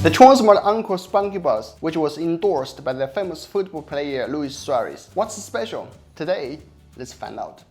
The Tronsmart Encore Spunky Buds, which was endorsed by the famous football player Luis Suarez. What's special? Today, let's find out.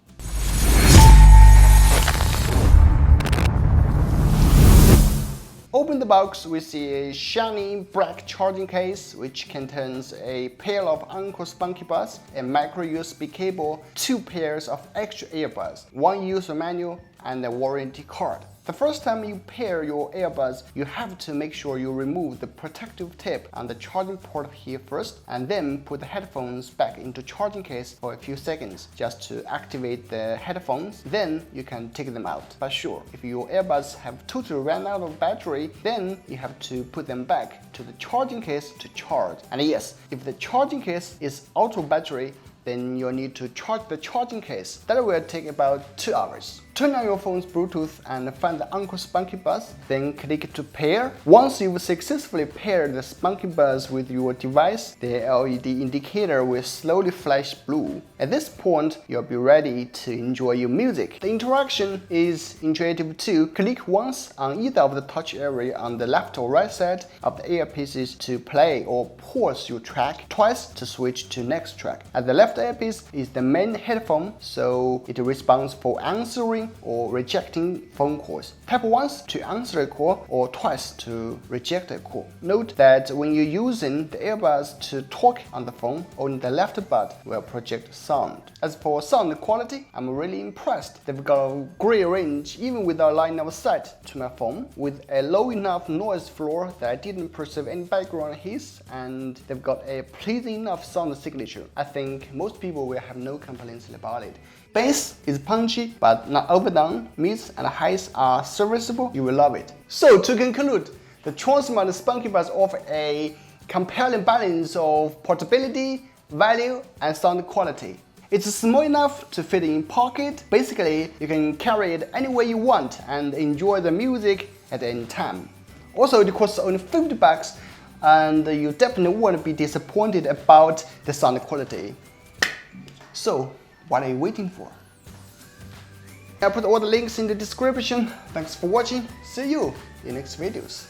Open the box, we see a shiny black charging case which contains a pair of Encore Spunky Buds, a micro USB cable, 2 pairs of extra earbuds, 1 user manual, and a warranty card. The first time you pair your earbuds, you have to make sure you remove the protective tape on the charging port here first, and then put the headphones back into charging case for a few seconds just to activate the headphones. Then you can take them out. But sure, if your earbuds have totally run out of battery, then you have to put them back to the charging case to charge. And yes, if the charging case is out of battery, then you'll need to charge the charging case. That will take about 2 hours. Turn on your phone's Bluetooth and find the Encore Spunky Buds, then click to pair. Once you've successfully paired the Spunky Buds with your device, the LED indicator will slowly flash blue. At this point, you'll be ready to enjoy your music. The interaction is intuitive too. Click once on either of the touch area on the left or right side of the earpieces to play or pause your track, twice to switch to next track. At the left earpiece is the main headphone, so it responds for answering or rejecting phone calls. Tap once to answer a call or twice to reject a call. Note that when you're using the earbuds to talk on the phone, only the left bud will project sound. As for sound quality, I'm really impressed. They've got a great range even without line of sight to my phone, with a low enough noise floor that I didn't perceive any background hiss, and they've got a pleasing enough sound signature. I think most people will have no complaints about it. Bass is punchy but not overdone. Mids and highs are serviceable. You will love it. So to conclude, the Tronsmart Spunky Buds offer a compelling balance of portability, value, and sound quality. It's small enough to fit in pocket. Basically, you can carry it anywhere you want and enjoy the music at any time. Also, it costs only $50, and you definitely won't be disappointed about the sound quality. So, what are you waiting for? I'll put all the links in the description. Thanks for watching. See you in next videos.